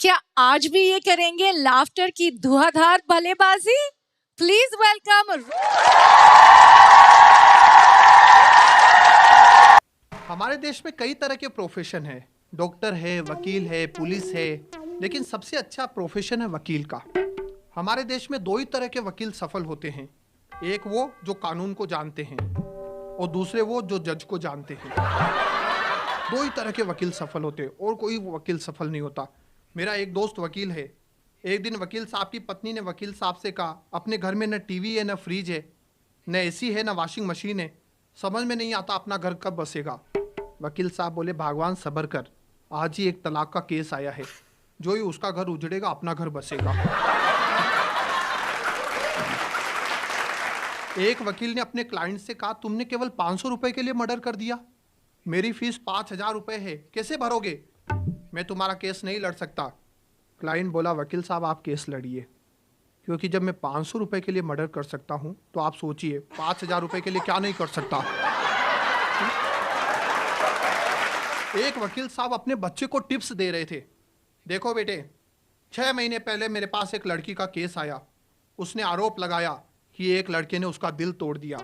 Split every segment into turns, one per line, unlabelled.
क्या आज भी ये करेंगे लाफ्टर की धुआंधार बल्लेबाजी? Please welcome.
हमारे देश में कई तरह के प्रोफेशन है। डॉक्टर है, वकील है, पुलिस है, लेकिन सबसे अच्छा प्रोफेशन है वकील का। हमारे देश में दो ही तरह के वकील सफल होते हैं। एक वो जो कानून को जानते हैं और दूसरे वो जो जज को जानते हैं। दो ही तरह के वकील सफल होते हैं और कोई वकील सफल नहीं होता। मेरा एक दोस्त वकील है। एक दिन वकील साहब की पत्नी ने वकील साहब से कहा, अपने घर में न टीवी है, न फ्रिज है, न एसी है, न वॉशिंग मशीन है, समझ में नहीं आता अपना घर कब बसेगा। वकील साहब बोले, भगवान सब्र कर, आज ही एक तलाक का केस आया है, जो ही उसका घर उजड़ेगा अपना घर बसेगा। एक वकील ने अपने क्लाइंट से कहा, तुमने केवल 500 रुपए के लिए मर्डर कर दिया, मेरी फीस 5000 रुपए है, कैसे भरोगे? मैं तुम्हारा केस नहीं लड़ सकता। क्लाइंट बोला, वकील साहब आप केस लड़िए, क्योंकि जब मैं 500 रुपए के लिए मर्डर कर सकता हूं तो आप सोचिए 5000 रुपए के लिए क्या नहीं कर सकता। एक वकील साहब अपने बच्चे को टिप्स दे रहे थे, देखो बेटे, 6 महीने पहले मेरे पास एक लड़की का केस आया, उसने आरोप लगाया कि एक लड़के ने उसका दिल तोड़ दिया।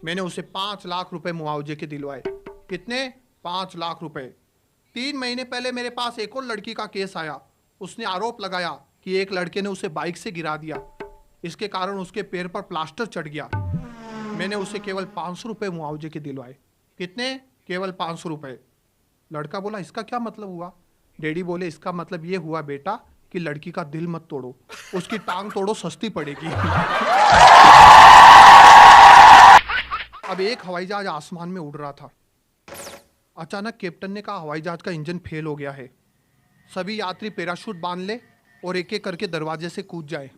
मैंने उसे 5 लाख रुपए मुआवजे के दिलवाए। कितने? 5 लाख रुपए। 3 महीने पहले मेरे पास एक और लड़की का केस आया, उसने आरोप लगाया कि एक लड़के ने उसे बाइक से गिरा दिया, इसके कारण उसके पैर पर प्लास्टर चढ़ गया। मैंने उसे केवल 500 रुपए मुआवजे के दिलवाए। कितने? केवल 500 रुपए। लड़का बोला, इसका क्या मतलब हुआ? डैडी बोले, इसका मतलब ये हुआ बेटा कि लड़की का दिल मत तोड़ो, उसकी टांग तोड़ो, सस्ती पड़ेगी। अब एक हवाई जहाज आसमान में उड़ रहा था। अचानक कैप्टन ने कहा, हवाई जहाज का इंजन फेल हो गया है, सभी यात्री पैराशूट बांध ले और एक एक करके दरवाजे से कूद जाए।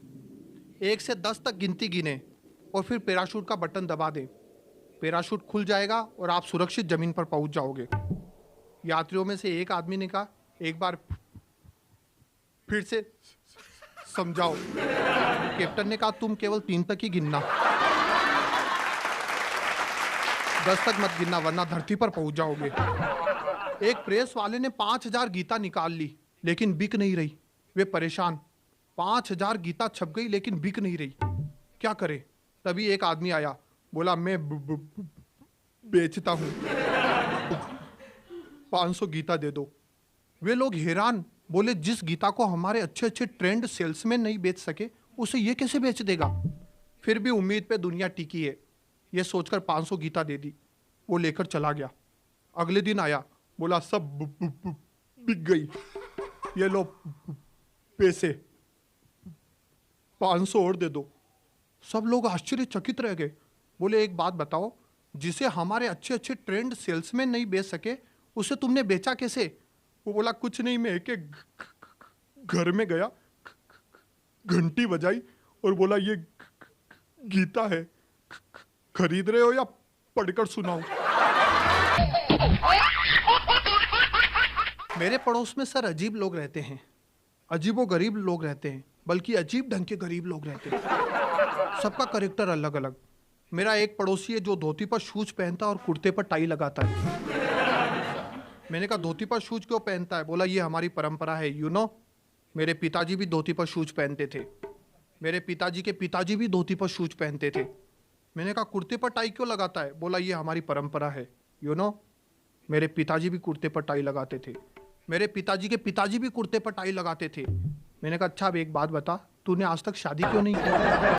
1 से 10 तक गिनती गिने और फिर पैराशूट का बटन दबा दे। पैराशूट खुल जाएगा और आप सुरक्षित जमीन पर पहुंच जाओगे। यात्रियों में से एक आदमी ने कहा, एक बार फिर से समझाओ। कैप्टन ने कहा, तुम केवल 3 तक ही गिनना, 10 तक मत गिनना वरना धरती पर पहुंच जाओगे। एक प्रेस वाले ने 5000 गीता निकाल ली, लेकिन बिक नहीं रही। वे परेशान, 5000 गीता छप गई लेकिन बिक नहीं रही, क्या करे? तभी एक आदमी आया, बोला, मैं बेचता हूं, 500 गीता दे दो। वे लोग हैरान, बोले, जिस गीता को हमारे अच्छे अच्छे ट्रेंड सेल्समैन नहीं बेच सके, उसे ये कैसे बेच देगा? फिर भी उम्मीद पे दुनिया टिकी है, ये सोचकर 500 गीता दे दी। वो लेकर चला गया। अगले दिन आया, बोला, सब बिक गई, ये लो पैसे, 500 और दे दो। सब लोग आश्चर्यचकित रह गए। बोले, एक बात बताओ, जिसे हमारे अच्छे अच्छे ट्रेंड सेल्समैन नहीं बेच सके, उसे तुमने बेचा कैसे? वो बोला, कुछ नहीं, मैं एक घर में गया, घंटी बजाई और बोला, ये गीता है, खरीद रहे हो या पढ़कर सुनाऊं? मेरे पड़ोस में सर अजीब लोग रहते हैं, अजीबो गरीब लोग रहते हैं, बल्कि अजीब ढंग के गरीब लोग रहते हैं। सबका कैरेक्टर अलग अलग। मेरा एक पड़ोसी है जो धोती पर शूज पहनता है और कुर्ते पर टाई लगाता है। मैंने कहा, धोती पर शूज क्यों पहनता है? बोला, ये हमारी परंपरा है, यू नो, मेरे पिताजी भी धोती पर शूज पहनते थे, मेरे पिताजी के पिताजी भी धोती पर शूज पहनते थे। मैंने कहा, कुर्ते पर टाई क्यों लगाता है? बोला, ये हमारी परंपरा है, यू नो, मेरे पिताजी भी कुर्ते पर टाई लगाते थे, मेरे पिताजी के पिताजी भी कुर्ते पर टाई लगाते थे। मैंने कहा, अच्छा अब एक बात बता, तूने आज तक शादी क्यों नहीं की?